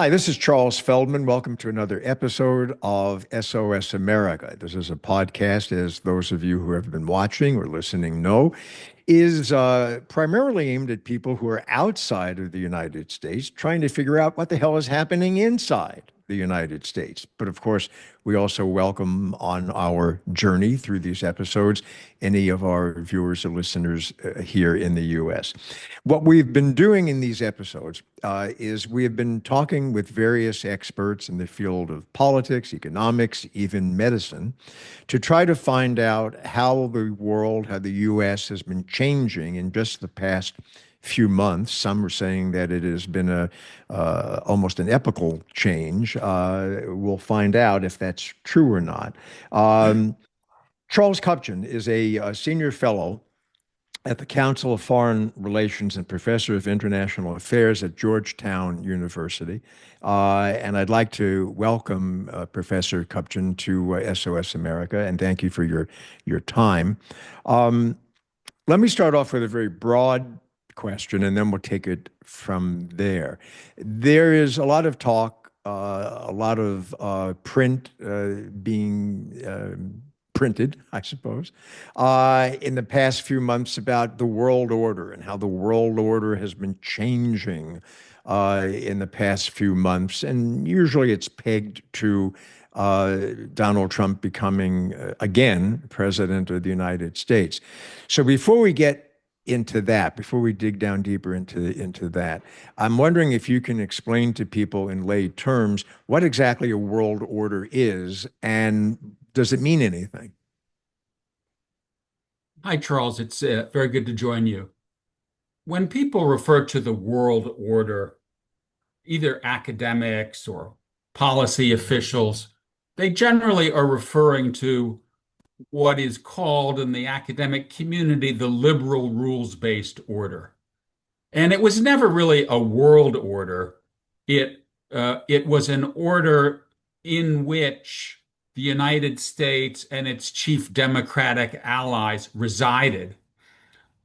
Hi, this is Charles Feldman. Welcome to another episode of SOS America. This is a podcast, as those of you who have been watching or listening know, is primarily aimed at people who are outside of the United States trying to figure out what the hell is happening inside the United States. But of course, we also welcome on our journey through these episodes any of our viewers or listeners here in the U.S. What we've been doing in these episodes is we have been talking with various experts in the field of politics, economics, even medicine, to try to find out how the world, how the U.S. has been changing in just the past few months. Some are saying that it has been a almost an epochal change. We'll find out if that's true or not. Charles Kupchan is a senior fellow at the Council of Foreign Relations and professor of international affairs at Georgetown University. And I'd like to welcome Professor Kupchan to SOS America, and thank you for your time. Let me start off with a very broad question, and then we'll take it from there. There is a lot of talk, a lot of print being printed, I suppose, in the past few months about the world order and how the world order has been changing in the past few months. And usually it's pegged to Donald Trump becoming, again, president of the United States. So before we get into that, before we dig down deeper into that, I'm wondering if you can explain to people in lay terms what exactly a world order is, and does it mean anything? Hi, Charles. It's very good to join you. When people refer to the world order, either academics or policy officials, they generally are referring to what is called in the academic community the liberal rules-based order. And it was never really a world order. It was an order in which the United States and its chief democratic allies resided.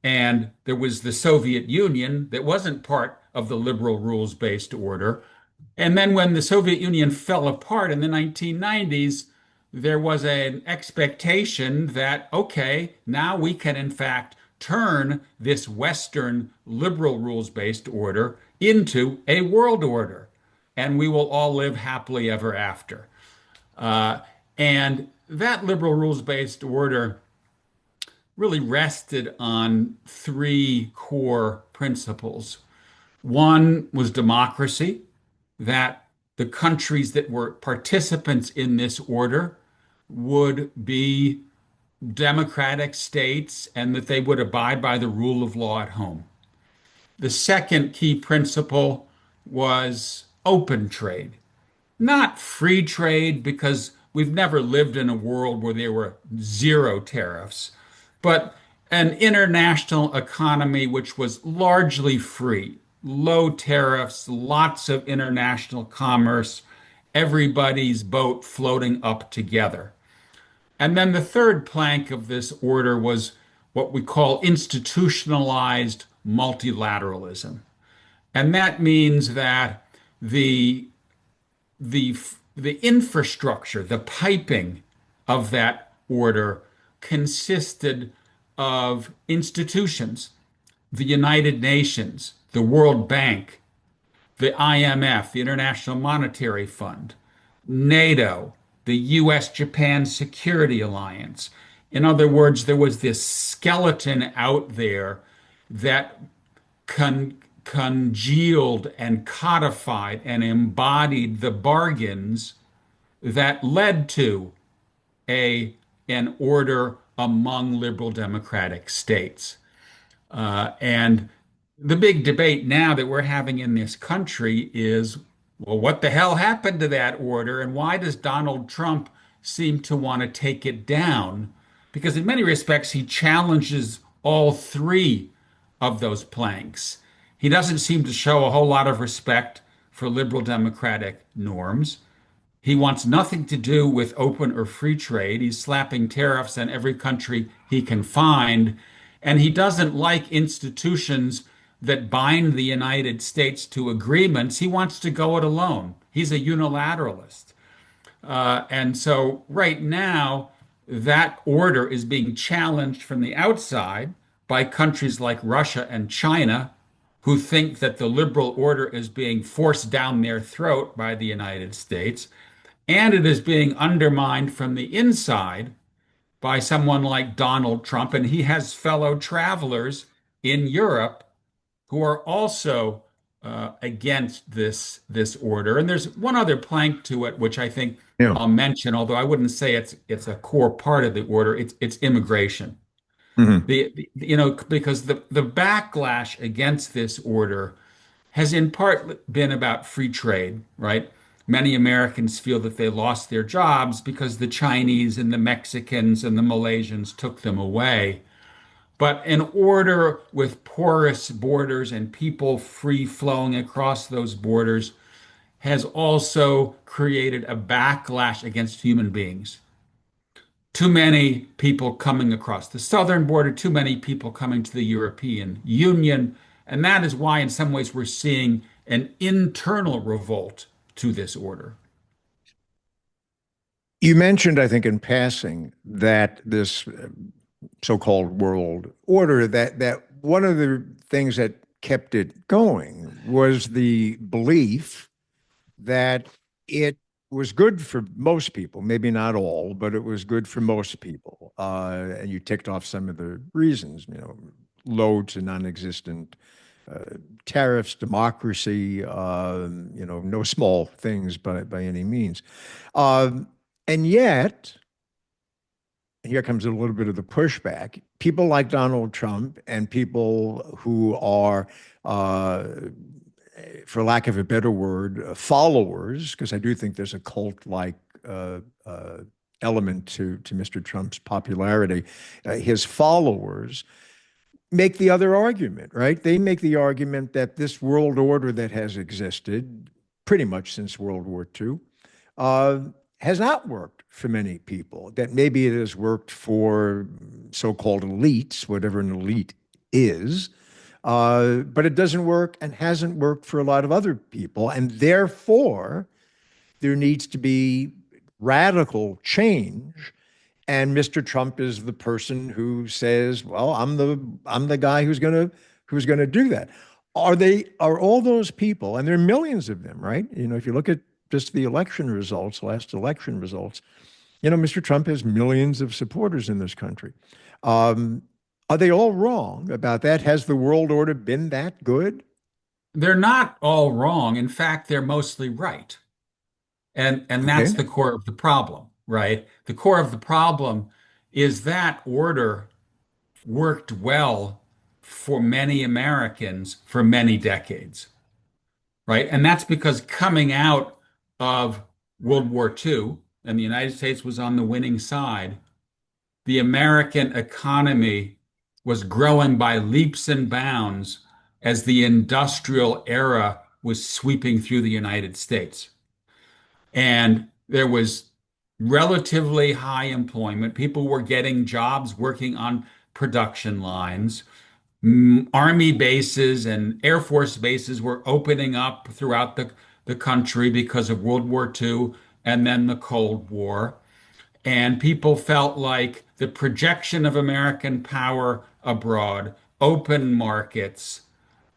And there was the Soviet Union that wasn't part of the liberal rules-based order. And then when the Soviet Union fell apart in the 1990s, there was an expectation that, okay, now we can in fact turn this Western liberal rules-based order into a world order, and we will all live happily ever after. And that liberal rules-based order really rested on three core principles. One was democracy, that the countries that were participants in this order would be democratic states and that they would abide by the rule of law at home. The second key principle was open trade, not free trade, because we've never lived in a world where there were zero tariffs, but an international economy which was largely free, low tariffs, lots of international commerce, everybody's boat floating up together. And then the third plank of this order was what we call institutionalized multilateralism. And that means that the the the infrastructure, the piping of that order consisted of institutions, the United Nations, the World Bank, the IMF, the International Monetary Fund, NATO, the US-Japan Security Alliance. In other words, there was this skeleton out there that congealed and codified and embodied the bargains that led to an order among liberal democratic states. And the big debate now that we're having in this country is, well, what the hell happened to that order, and why does Donald Trump seem to want to take it down? Because in many respects, he challenges all three of those planks. He doesn't seem to show a whole lot of respect for liberal democratic norms. He wants nothing to do with open or free trade. He's slapping tariffs on every country he can find. And he doesn't like institutions that bind the United States to agreements. He wants to go it alone. He's a unilateralist. And so right now, that order is being challenged from the outside by countries like Russia and China, who think that the liberal order is being forced down their throat by the United States. And it is being undermined from the inside by someone like Donald Trump. And he has fellow travelers in Europe who are also against this order. And there's one other plank to it, which I think Yeah. I'll mention, although I wouldn't say it's a core part of the order. It's immigration. Hmm. Because the backlash against this order has in part been about free trade, right? Many Americans feel that they lost their jobs because the Chinese and the Mexicans and the Malaysians took them away. But an order with porous borders and people free flowing across those borders has also created a backlash against human beings. Too many people coming across the southern border, too many people coming to the European Union. And that is why, in some ways, we're seeing an internal revolt to this order. You mentioned, I think, in passing, that this so-called world order, that one of the things that kept it going was the belief that it was good for most people, maybe not all, but it was good for most people. And you ticked off some of the reasons, low to non-existent tariffs, democracy, no small things by any means. And yet, here comes a little bit of the pushback. People like Donald Trump and people who are, for lack of a better word, followers, because I do think there's a cult-like element to Mr. Trump's popularity. His followers make the other argument, right? They make the argument that this world order that has existed pretty much since World War II uh, has not worked for many people, that maybe it has worked for so-called elites, whatever an elite is, but it doesn't work and hasn't worked for a lot of other people. And therefore, there needs to be radical change. And Mr. Trump is the person who says, "Well, I'm the guy who's gonna do that." Are all those people, and there are millions of them, right? If you look at just the election results, last election results, Mr. Trump has millions of supporters in this country. Um, are they all wrong about that? Has the world order been that good? They're not all wrong. In fact, they're mostly right. And that's Okay. the core of the problem, right? The core of the problem is that order worked well for many Americans for many decades, right? And that's because coming out of World War II, and the United States was on the winning side, the American economy was growing by leaps and bounds as the industrial era was sweeping through the United States. And there was relatively high employment. People were getting jobs working on production lines. Army bases and Air Force bases were opening up throughout the country because of World War II and then the Cold War. And people felt like the projection of American power abroad, open markets,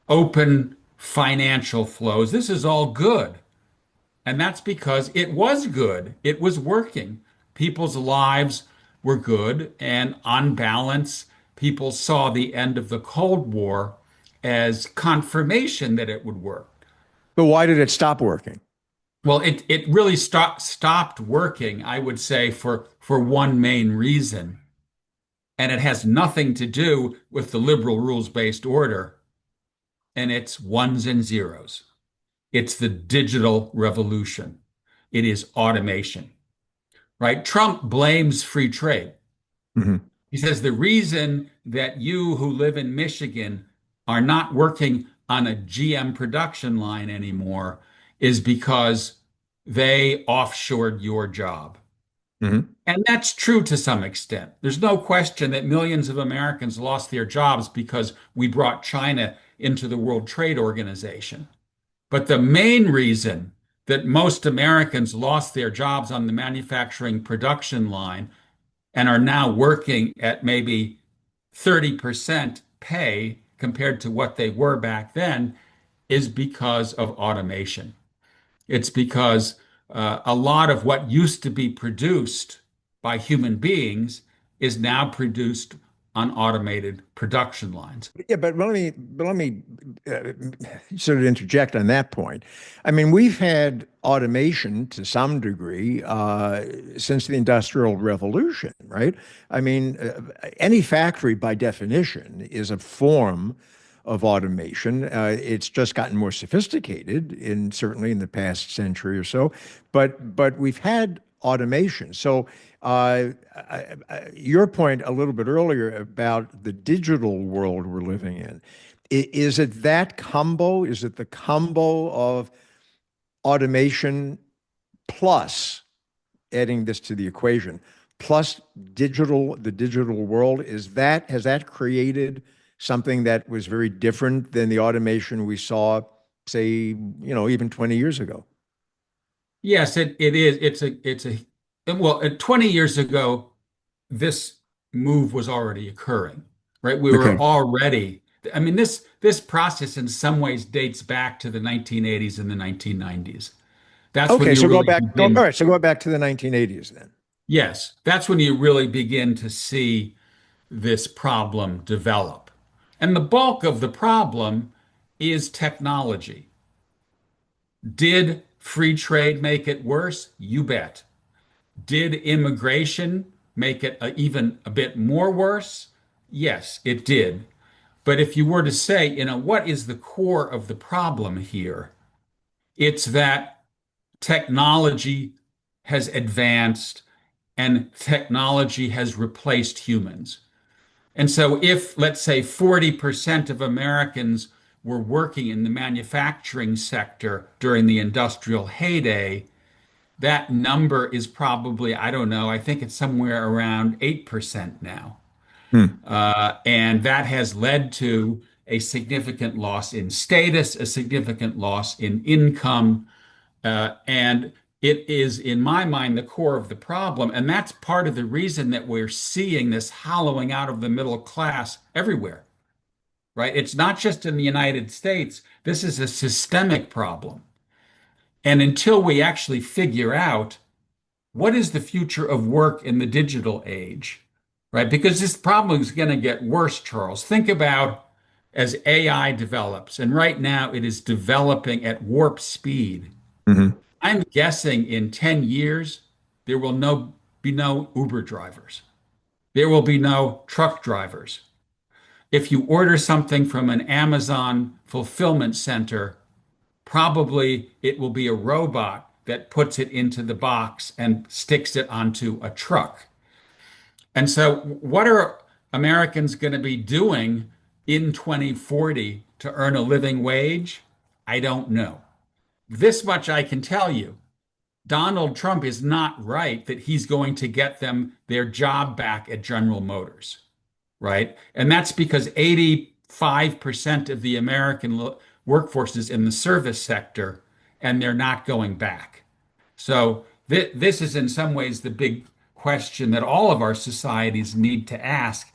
open financial flows, this is all good. And that's because it was good. It was working. People's lives were good. And on balance, people saw the end of the Cold War as confirmation that it would work. But why did it stop working? Well, it really stopped working, I would say, for one main reason. And it has nothing to do with the liberal rules-based order. And it's ones and zeros. It's the digital revolution. It is automation, right? Trump blames free trade. Mhm. He says the reason that you who live in Michigan are not working on a GM production line anymore is because they offshored your job. Mhm. And that's true to some extent. There's no question that millions of Americans lost their jobs because we brought China into the World Trade Organization. But the main reason that most Americans lost their jobs on the manufacturing production line and are now working at maybe 30% pay compared to what they were back then is because of automation. It's because a lot of what used to be produced by human beings is now produced on automated production lines. Yeah, but let me sort of interject on that point. I mean, we've had automation to some degree since the Industrial Revolution, right? I mean, any factory by definition is a form of automation. It's just gotten more sophisticated in certainly in the past century or so, but we've had automation. So your point a little bit earlier about the digital world we're living in, is it that combo? Is it the combo of automation plus adding this to the equation, plus the digital world? Has that created something that was very different than the automation we saw, say, even 20 years ago? Yes, it is. Well, 20 years ago, this move was already occurring, right? We were Okay. already, I mean, this process in some ways dates back to the 1980s and the 1990s. That's when Okay, you so really all begin. right, so go back to the 1980s then. Yes, that's when you really begin to see this problem develop. And the bulk of the problem is technology. Did free trade make it worse? You bet. Did immigration make it even a bit more worse? Yes, it did. But if you were to say, what is the core of the problem here? It's that technology has advanced and technology has replaced humans. And so if, let's say, 40% of Americans were working in the manufacturing sector during the industrial heyday, that number is probably, I don't know, I think it's somewhere around 8% now. Hmm. And that has led to a significant loss in status, a significant loss in income. And it is, in my mind, the core of the problem. And that's part of the reason that we're seeing this hollowing out of the middle class everywhere, right? It's not just in the United States. This is a systemic problem. And until we actually figure out what is the future of work in the digital age, right? Because this problem is going to get worse, Charles. Think about as AI develops, and right now it is developing at warp speed. Hmm. I'm guessing in 10 years, there will be no Uber drivers. There will be no truck drivers. If you order something from an Amazon fulfillment center, probably it will be a robot that puts it into the box and sticks it onto a truck. And so, what are Americans going to be doing in 2040 to earn a living wage? I don't know. This much I can tell you. Donald Trump is not right that he's going to get them their job back at General Motors, right? And that's because 85% of the American workforce is in the service sector, and they're not going back. So this is in some ways the big question that all of our societies need to ask.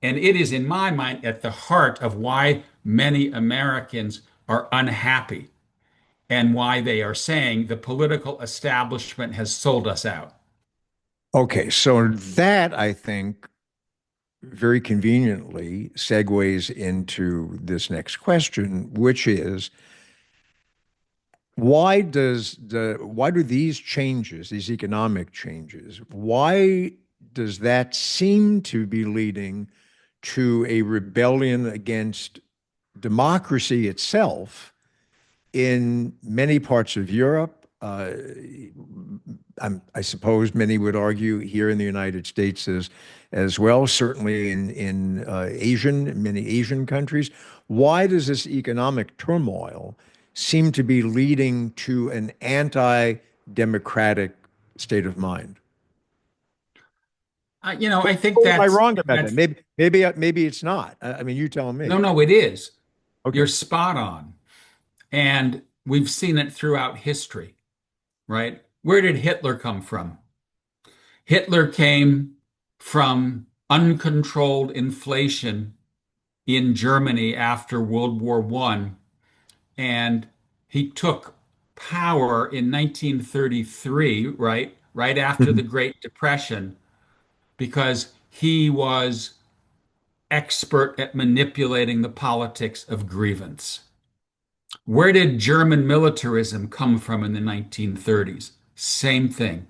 And it is, in my mind, at the heart of why many Americans are unhappy and why they are saying the political establishment has sold us out. Okay, so that I think very conveniently segues into this next question, which is why do these changes, these economic changes, why does that seem to be leading to a rebellion against democracy itself in many parts of Europe? I suppose many would argue here in the United States as well, certainly in many Asian countries. Why does this economic turmoil seem to be leading to an anti-democratic state of mind? I think Or am I wrong about that? Maybe it's not. I mean, you tell me. no, no, it is. Okay. You're spot on. And we've seen it throughout history, right? Where did Hitler come from? Hitler came from uncontrolled inflation in Germany after World War I, and he took power in 1933, right? Right after the Mhm. Great Depression, because he was expert at manipulating the politics of grievance. Where did German militarism come from in the 1930s? Same thing.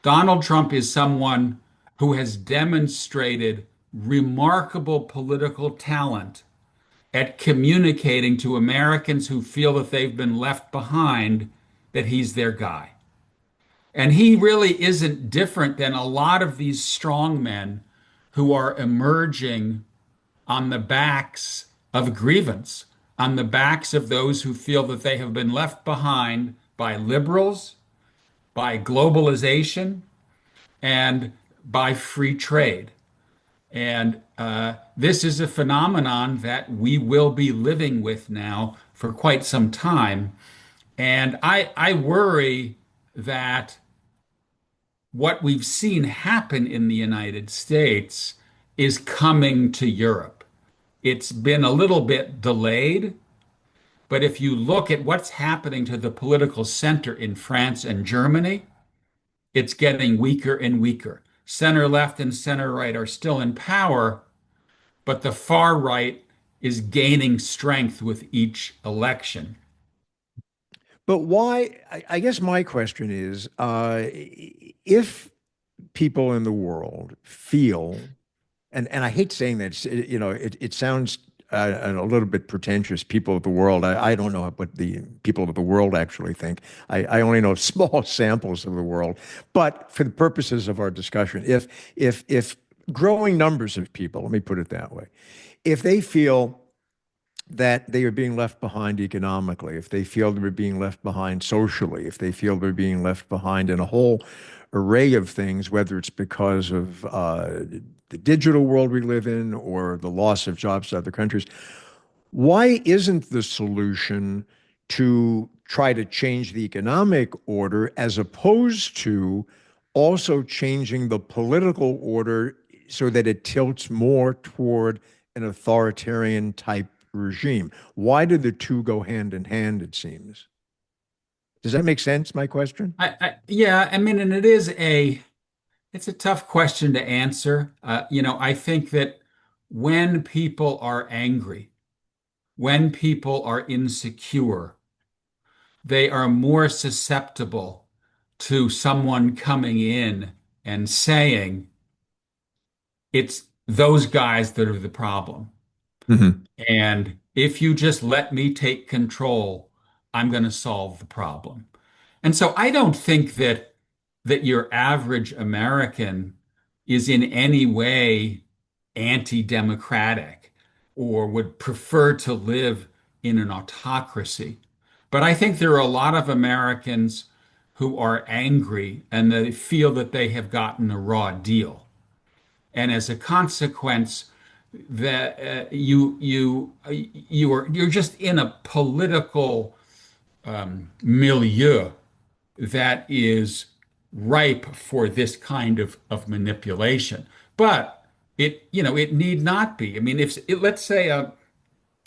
Donald Trump is someone who has demonstrated remarkable political talent at communicating to Americans who feel that they've been left behind that he's their guy. And he really isn't different than a lot of these strong men who are emerging on the backs of grievance, on the backs of those who feel that they have been left behind by liberals, by globalization, and by free trade. And this is a phenomenon that we will be living with now for quite some time. And I worry that what we've seen happen in the United States is coming to Europe. It's been a little bit delayed, but if you look at what's happening to the political center in France and Germany, it's getting weaker and weaker. Center left and center right are still in power, but the far right is gaining strength with each election. But why? I guess my question is, if people in the world feel, and I hate saying that, it sounds a little bit pretentious. People of the world, I don't know what the people of the world actually think. I only know small samples of the world. But for the purposes of our discussion, if growing numbers of people, let me put it that way, if they feel that they are being left behind economically, if they feel they're being left behind socially, if they feel they're being left behind in a whole array of things, whether it's because of the digital world we live in or the loss of jobs to other countries, why isn't the solution to try to change the economic order as opposed to also changing the political order so that it tilts more toward an authoritarian type regime? Why do the two go hand in hand, it seems? Does that make sense, my question? Yeah, I mean, and it's a tough question to answer. I think that when people are angry, when people are insecure, they are more susceptible to someone coming in and saying, it's those guys that are the problem. Hmm. And if you just let me take control, I'm going to solve the problem. And so I don't think that your average American is in any way anti-democratic or would prefer to live in an autocracy. But I think there are a lot of Americans who are angry and they feel that they have gotten a raw deal. And as a consequence, that you're just in a political milieu that is ripe for this kind of manipulation. But it need not be. I mean, let's say a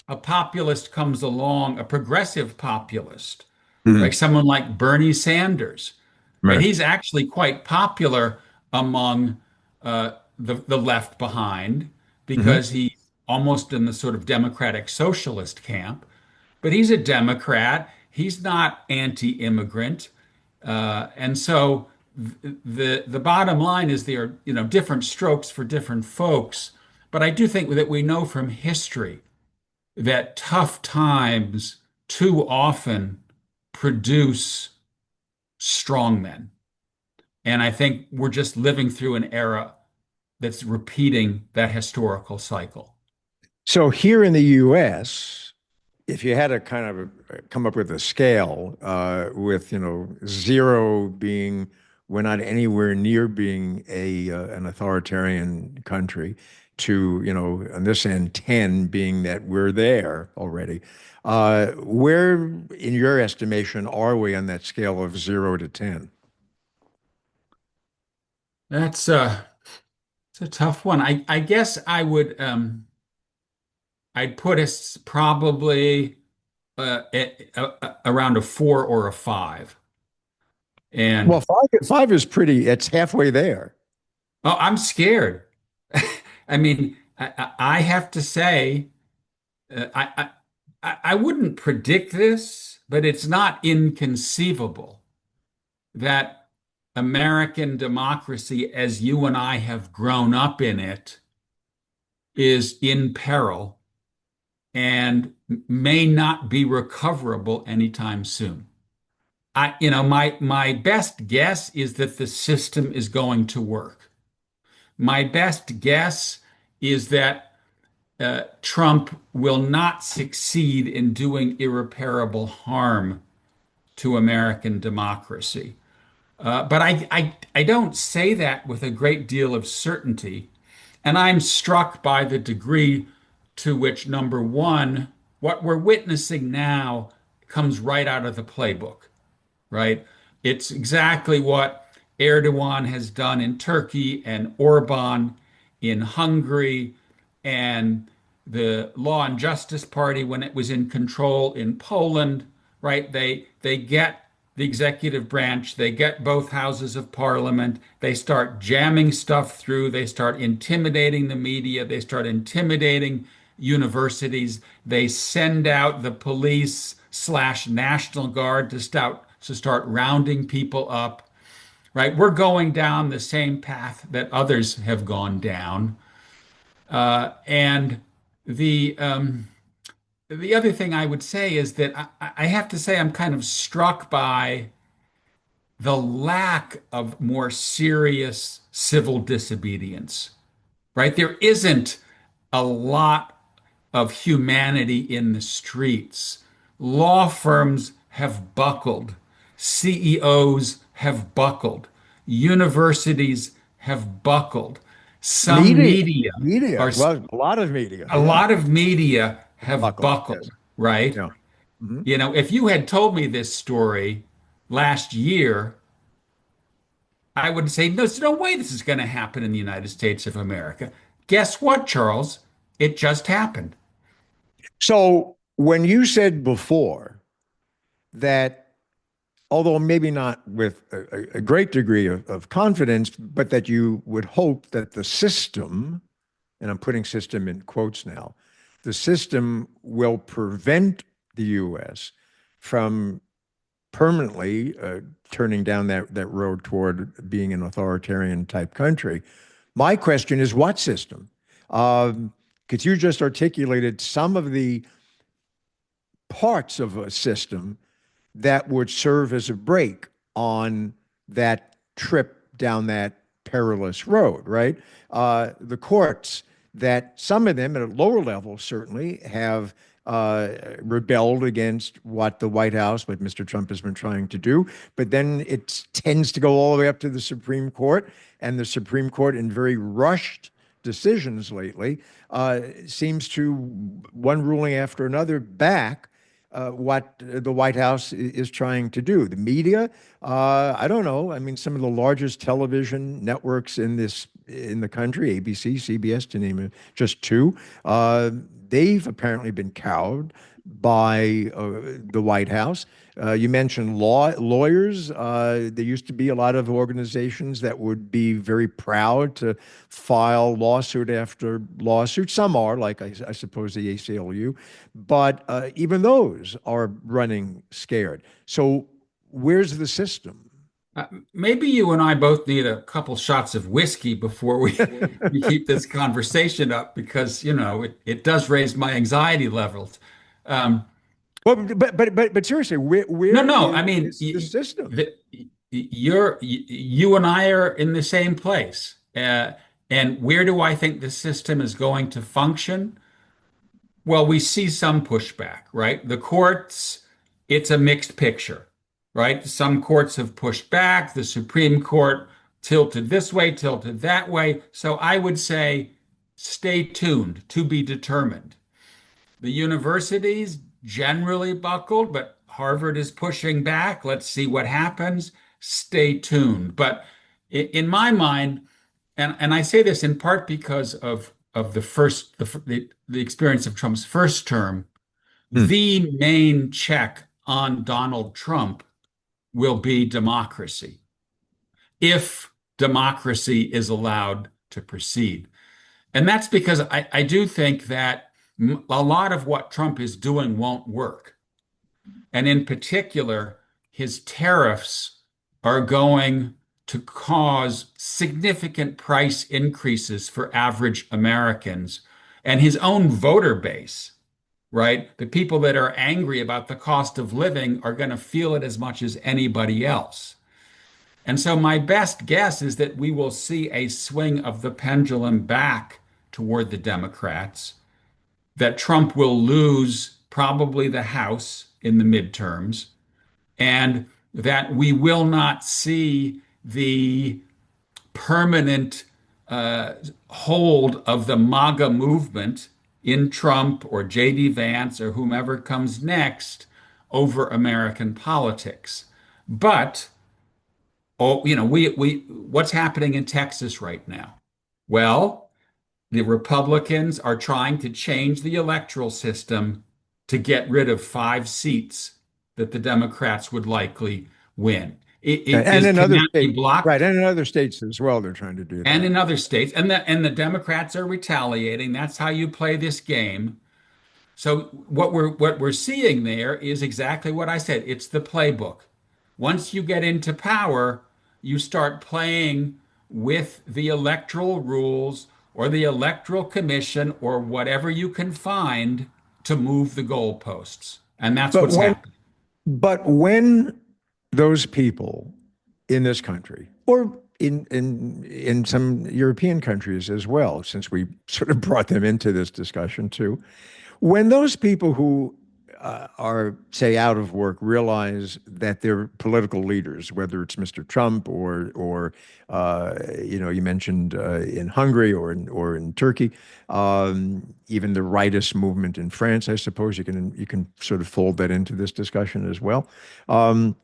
populist comes along, a progressive populist, right? Hmm. Someone like Bernie Sanders, right? Right. He's actually quite popular among the left behind Hmm. because he's almost in the sort of democratic socialist camp, but he's a Democrat. He's not anti-immigrant. And so the bottom line is there are, different strokes for different folks. But I do think that we know from history that tough times too often produce strong men. And I think we're just living through an era that's repeating that historical cycle. So here in the US, if you had to kind of come up with a scale, with zero being we're not anywhere near being a an authoritarian country, to, on this end, 10 being that we're there already. Where, in your estimation, are we on that scale of 0 to 10? That's it's a tough one. I guess I'd put us probably around a 4 or a 5. Well, And five is pretty, it's halfway there. oh, I'm scared. I mean, I have to say, I wouldn't predict this, but it's not inconceivable that American democracy, as you and I have grown up in it, is in peril and may not be recoverable anytime soon. My best guess is that the system is going to work. My best guess is that Trump will not succeed in doing irreparable harm to American democracy. But I don't say that with a great deal of certainty. And I'm struck by the degree to which, number one, what we're witnessing now comes right out of the playbook, right? It's exactly what Erdogan has done in Turkey and Orban in Hungary and the Law and Justice Party when it was in control in Poland, right? They get the executive branch, they get both houses of parliament, they start jamming stuff through, they start intimidating the media, they start intimidating universities, they send out the police slash National Guard to start rounding people up, right? We're going down the same path that others have gone down. And the other thing I would say is that I have to say I'm kind of struck by the lack of more serious civil disobedience, right? There isn't a lot of humanity in the streets. Law firms have buckled, CEOs have buckled, universities have buckled. Some Media, media media. are, Well, a lot of media. a Yeah. lot of media have Buckled. Yes. buckled, right? Yeah. Mhm. If you had told me this story last year, I would say, there's no way this is going to happen in the United States of America. Guess what, Charles? It just happened. So when you said before that, although maybe not with a great degree of confidence, but that you would hope that the system, and I'm putting system in quotes now, the system will prevent the U.S. from permanently turning down that road toward being an authoritarian type country. My question is, what system? Because you just articulated some of the parts of a system that would serve as a brake on that trip down that perilous road, right? The courts, that some of them at a lower level certainly have rebelled against what the White House, what Mr. Trump has been trying to do. But then it tends to go all the way up to the Supreme Court, and the Supreme Court, in very rushed decisions lately, seems to, one ruling after another, back what the White House is trying to do. The media, I don't know. I mean, some of the largest television networks in the country, ABC, CBS, to name just two, they've apparently been cowed by the White House. You mentioned lawyers. There used to be a lot of organizations that would be very proud to file lawsuit after lawsuit. Some are, like I suppose the ACLU, but even those are running scared. So where's the system? Maybe you and I both need a couple shots of whiskey before we keep this conversation up because, it does raise my anxiety levels. Um, Well, but seriously, no, where no, I is mean, the system? you and I are in the same place. And where do I think the system is going to function? Well, we see some pushback, right? The courts, it's a mixed picture, right? Some courts have pushed back. The Supreme Court tilted this way, tilted that way. So I would say Stay tuned, to be determined. The universities generally buckled, but Harvard is pushing back. Let's see what happens. Stay tuned. But in my mind, and I say this in part because of the experience of Trump's first term, Hmm. the main check on Donald Trump will be democracy, if democracy is allowed to proceed. And that's because I do think that a lot of what Trump is doing won't work. And in particular, his tariffs are going to cause significant price increases for average Americans and his own voter base, right? The people that are angry about the cost of living are going to feel it as much as anybody else. And so my best guess is that we will see a swing of the pendulum back toward the Democrats, that Trump will lose probably the House in the midterms, and that we will not see the permanent uh, hold of the MAGA movement in Trump or J.D. Vance or whomever comes next over American politics. But we what's happening in Texas right now? Well, the Republicans are trying to change the electoral system to get rid of 5 seats that the Democrats would likely win. It And is in can other that be states, right, blocked? and in other states as well, they're trying to do And that. in other states, and the Democrats are retaliating. That's how you play this game. So what we're seeing there is exactly what I said. It's the playbook. Once you get into power, you start playing with the electoral rules or the electoral commission or whatever you can find to move the goalposts. And that's But what's when happening. But when those people in this country, or in some European countries as well, since we sort of brought them into this discussion too, when those people who are, say, out of work realize that their political leaders, whether it's Mr. Trump or you mentioned in Hungary or in Turkey, even the rightist movement in France, I suppose you can sort of fold that into this discussion as well. Um,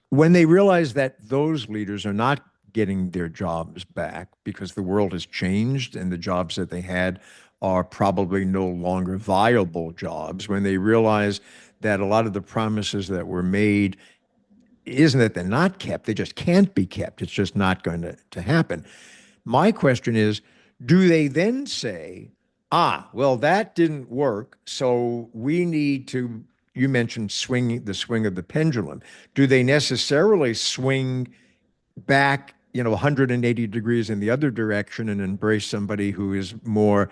when they realize that those leaders are not getting their jobs back because the world has changed and the jobs that they had are probably no longer viable jobs, when they realize that a lot of the promises that were made isn't that they're not kept, they just can't be kept. It's just not going to happen. My question is, do they then say, well, that didn't work, so we need to, you mentioned the swing of the pendulum. Do they necessarily swing back, 180 degrees in the other direction and embrace somebody who is more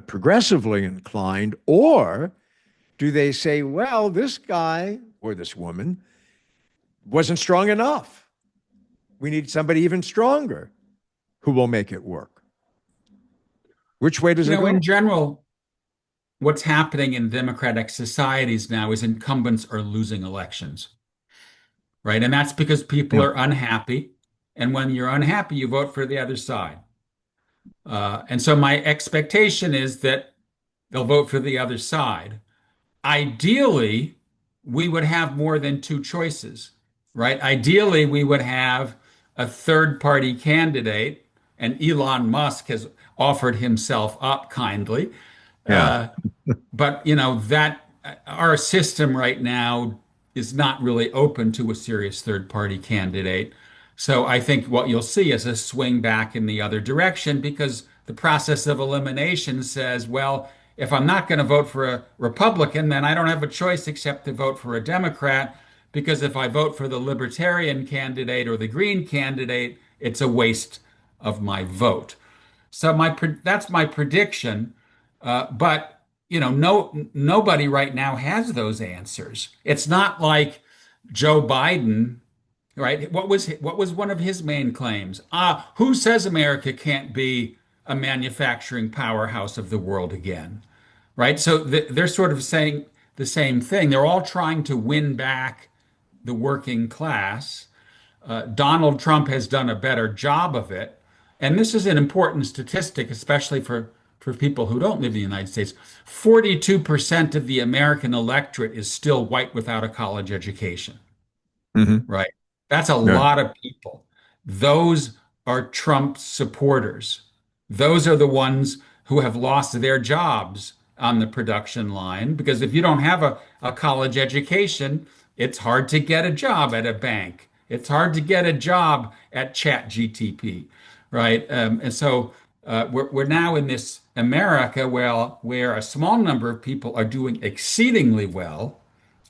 progressively inclined? Or do they say, well, this guy or this woman wasn't strong enough? We need somebody even stronger who will make it work. Which way does it In go? general, what's happening in democratic societies now is incumbents are losing elections, right? And that's because people Yeah. are unhappy. And when you're unhappy, you vote for the other side. And so my expectation is that they'll vote for the other side. Ideally, we would have more than two choices, right? Ideally, we would have a third party candidate, and Elon Musk has offered himself up kindly. Yeah. Uh, but that our system right now is not really open to a serious third party candidate. So I think what you'll see is a swing back in the other direction because the process of elimination says, well, if I'm not going to vote for a Republican, then I don't have a choice except to vote for a Democrat because if I vote for the Libertarian candidate or the Green candidate, it's a waste of my vote. So that's my prediction. But nobody right now has those answers. It's not like Joe Biden, right? What was one of his main claims? Who says America can't be a manufacturing powerhouse of the world again? Right? So they're sort of saying the same thing. They're all trying to win back the working class. Donald Trump has done a better job of it. And this is an important statistic, especially for for people who don't live in the United States, 42% of the American electorate is still white without a college education, Hmm. right? That's a Yeah. lot of people. Those are Trump supporters. Those are the ones who have lost their jobs on the production line because if you don't have a college education, it's hard to get a job at a bank. It's hard to get a job at ChatGTP, right? And so we're now in this America where a small number of people are doing exceedingly well,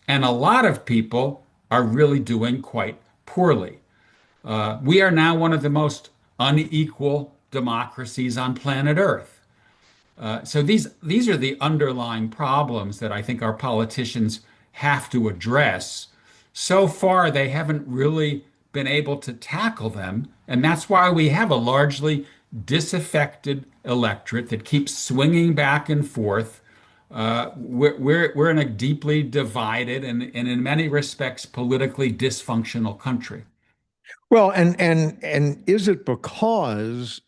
and a lot of people are really doing quite poorly. We are now one of the most unequal democracies on planet Earth. So these are the underlying problems that I think our politicians have to address. So far, they haven't really been able to tackle them, and that's why we have a largely disaffected electorate that keeps swinging back and forth. We're in a deeply divided and in many respects politically dysfunctional country. Well, and is it because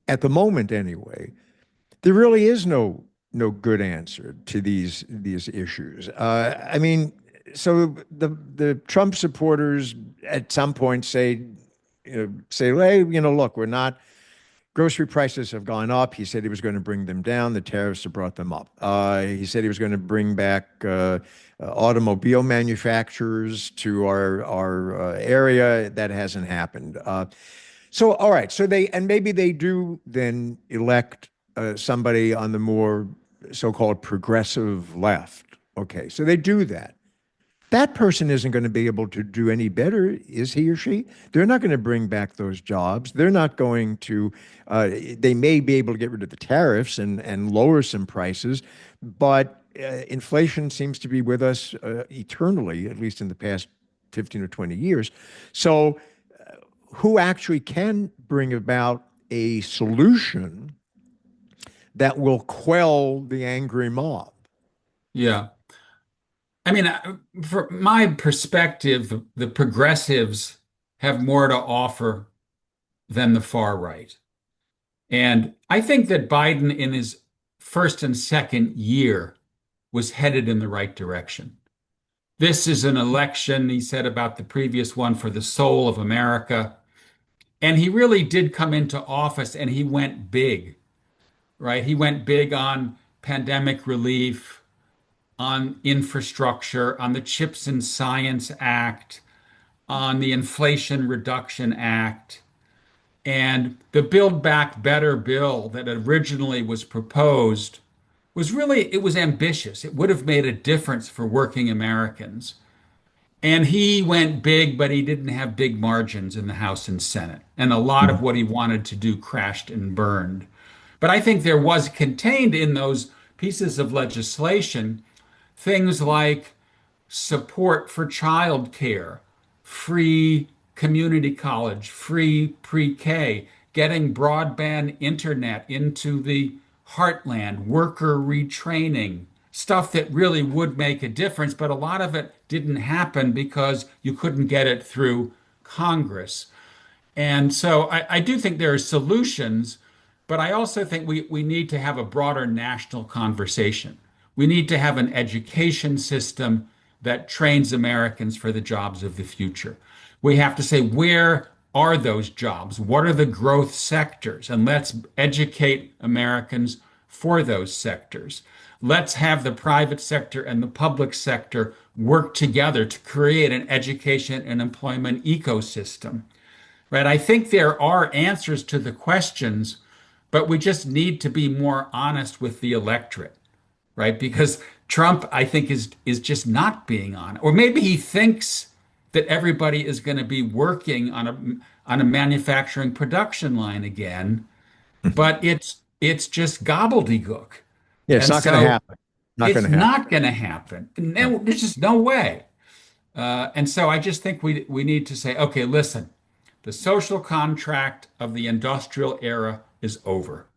at the moment anyway, there really is no good answer to these issues. I mean, so the Trump supporters at some point say, hey, look, we're not. Grocery prices have gone up. He said he was going to bring them down. The tariffs have brought them up. He said he was going to bring back automobile manufacturers to our area. That hasn't happened. So, all right. So and maybe they do then elect somebody on the more so-called progressive left. Okay. So they do that. That person isn't going to be able to do any better, is he or she? They're not going to bring back those jobs. They're not going to, they may be able to get rid of the tariffs and lower some prices, but inflation seems to be with us eternally, at least in the past 15 or 20 years. So who actually can bring about a solution that will quell the angry mob? Yeah. I mean, from my perspective, the progressives have more to offer than the far right. And I think that Biden, in his first and second year, was headed in the right direction. This is an election, he said about the previous one, for the soul of America. And he really did come into office and he went big, right? He went big on pandemic relief, on infrastructure, on the CHIPS and Science Act, on the Inflation Reduction Act. And the Build Back Better bill that originally was proposed was really, it was ambitious. It would have made a difference for working Americans. And he went big, but he didn't have big margins in the House and Senate. And a lot of what he wanted to do crashed and burned. But I think there was contained in those pieces of legislation things like support for childcare, free community college, free pre-K, getting broadband internet into the heartland, worker retraining, stuff that really would make a difference, but a lot of it didn't happen because you couldn't get it through Congress. And so I do think there are solutions, but I also think we need to have a broader national conversation. We need to have an education system that trains Americans for the jobs of the future. We have to say, where are those jobs? What are the growth sectors? And let's educate Americans for those sectors. Let's have the private sector and the public sector work together to create an education and employment ecosystem. Right? I think there are answers to the questions, but we just need to be more honest with the electorate, right? Because Trump, I think, is just not being honest. Or maybe he thinks that everybody is going to be working on a manufacturing production line again, but it's just gobbledygook. Yeah, it's And not going to so happen. Not going it's to happen. not going to happen. No. No, there's just no way. And so I just think we need to say, okay, listen, the social contract of the industrial era is over.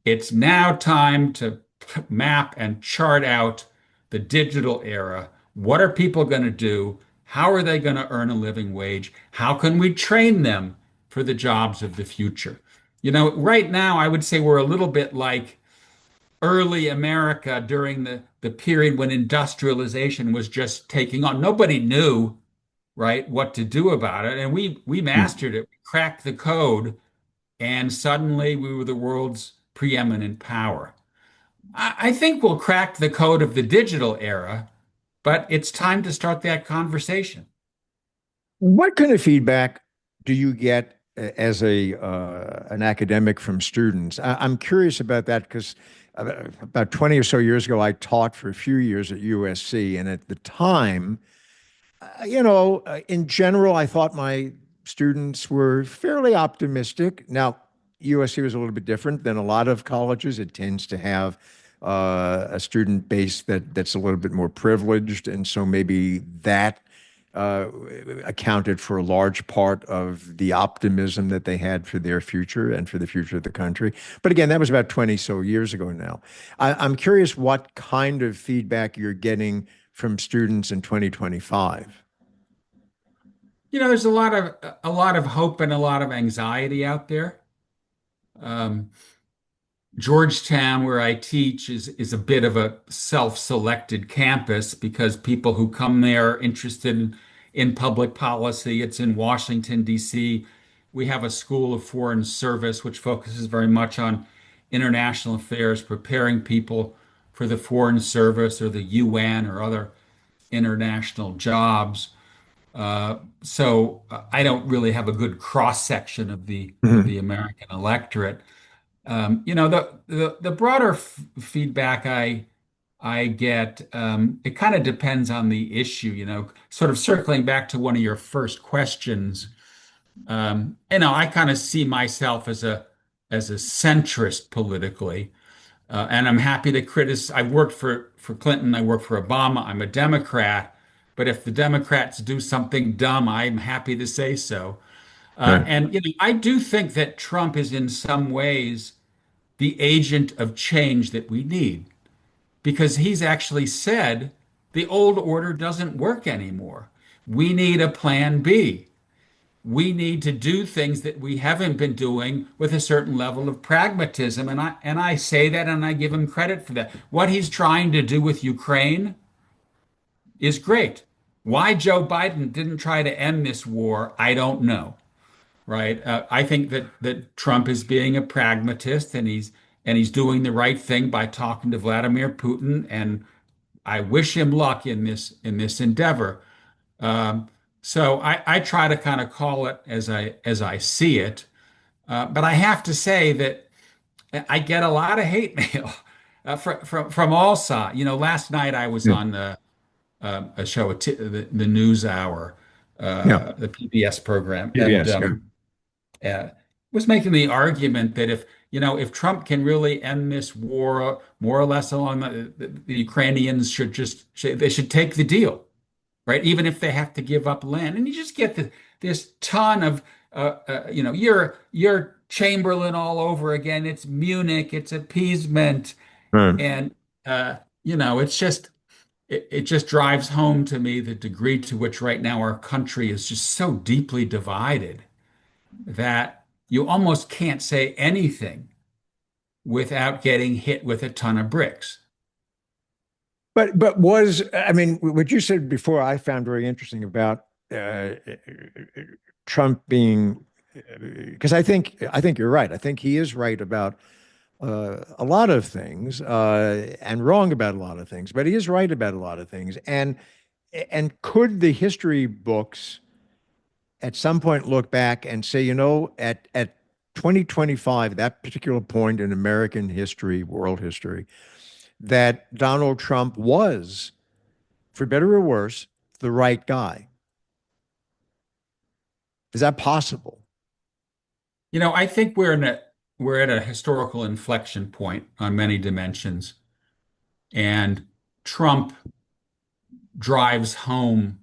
It's now time to map and chart out the digital era. What are people going to do? How are they going to earn a living wage? How can we train them for the jobs of the future? Right now, I would say we're a little bit like early America during the period when industrialization was just taking on. Nobody knew, right, what to do about it. And we Hmm. mastered it. We cracked the code, and suddenly we were the world's preeminent power. I think we'll crack the code of the digital era, but it's time to start that conversation. What kind of feedback do you get as a an academic from students? I'm curious about that because about 20 or so years ago, I taught for a few years at USC, and at the time, in general, I thought my students were fairly optimistic. Now, USC was a little bit different than a lot of colleges. It tends to have a student base that's a little bit more privileged, and so maybe that uh, accounted for a large part of the optimism that they had for their future and for the future of the country. But again, that was about 20 so years ago now. I'm curious what kind of feedback you're getting from students in 2025. There's a lot of hope and a lot of anxiety out there. Um, Georgetown, where I teach, is a bit of a self-selected campus because people who come there are interested in public policy. It's in Washington, D.C. We have a School of Foreign Service, which focuses very much on international affairs, preparing people for the Foreign Service or the UN or other international jobs. So I don't really have a good cross section of the Mhm. American electorate. The broader feedback I get, it kind of depends on the issue, sort of circling back to one of your first questions. I kind of see myself as a centrist politically, and I'm happy to criticize. I've worked for Clinton, I worked for Obama. I'm a Democrat, but if the Democrats do something dumb, I'm happy to say so. Right. And I do think that Trump is in some ways the agent of change that we need because he's actually said the old order doesn't work anymore. We need a plan B. We need to do things that we haven't been doing with a certain level of pragmatism. And I say that and I give him credit for that. What he's trying to do with Ukraine is great. Why Joe Biden didn't try to end this war, I don't know. Right? I think that Trump is being a pragmatist and he's doing the right thing by talking to Vladimir Putin, and I wish him luck in this endeavor. Um, so I try to kind of call it as I see it, but I have to say that I get a lot of hate mail from all sides. Last night I was Yeah. on a show, the News Hour, Yeah. the PBS program, and PBS. Yeah. was making the argument that if Trump can really end this war more or less along the Ukrainians they should take the deal, right? Even if they have to give up land, and you just get this ton of you're Chamberlain all over again. It's Munich, it's appeasement, Right. and it's just drives home to me the degree to which right now our country is just so deeply divided that you almost can't say anything without getting hit with a ton of bricks. But was I mean what you said before I found very interesting about Trump being because I think you're right. I think he is right about a lot of things and wrong about a lot of things, but he is right about a lot of things. And could the history books at some point look back and say, at 2025, that particular point in American history, world history, that Donald Trump was, for better or worse, the right guy? Is that possible? I think we're at a historical inflection point on many dimensions, and Trump drives home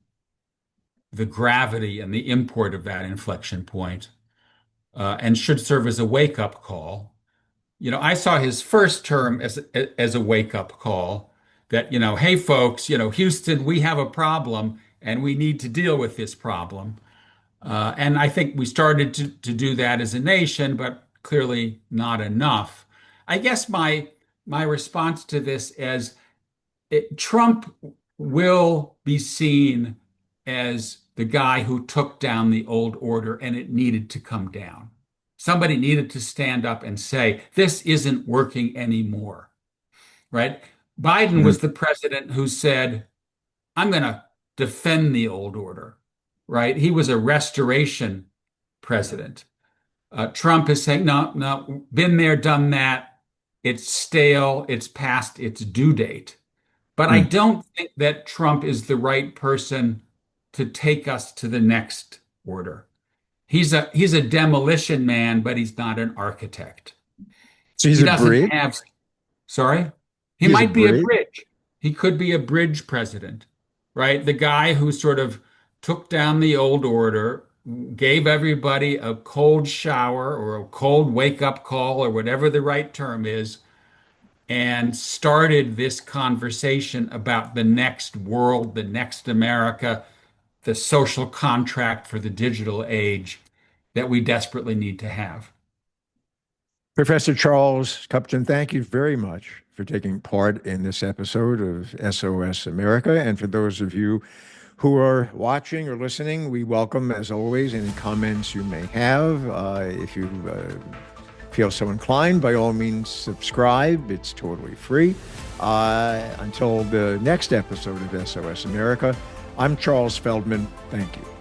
the gravity and the import of that inflection point, and should serve as a wake-up call. I saw his first term as a wake-up call that, hey folks, Houston, we have a problem and we need to deal with this problem. And I think we started to do that as a nation, but clearly not enough. I guess my response to this is Trump will be seen as the guy who took down the old order and it needed to come down. Somebody needed to stand up and say, this isn't working anymore, right? Biden Mhm. was the president who said, I'm going to defend the old order, right? He was a restoration president. Trump is saying, no, no, been there, done that. It's stale. It's past its due date. But I Mm. don't think that Trump is the right person to take us to the next order. He's a demolition man, but he's not an architect. So He he's a doesn't bridge. have, sorry, he He's a might be a bridge. bridge. He could be a bridge president, right? The guy who sort of took down the old order, gave everybody a cold shower or a cold wake up call or whatever the right term is, and started this conversation about the next world, the next America, the social contract for the digital age that we desperately need to have. Professor Charles Kupchan, thank you very much for taking part in this episode of SOS America. And for those of you who are watching or listening, we welcome, as always, any comments you may have. If you feel so inclined, by all means, subscribe. It's totally free. Until the next episode of SOS America, I'm Charles Feldman. Thank you.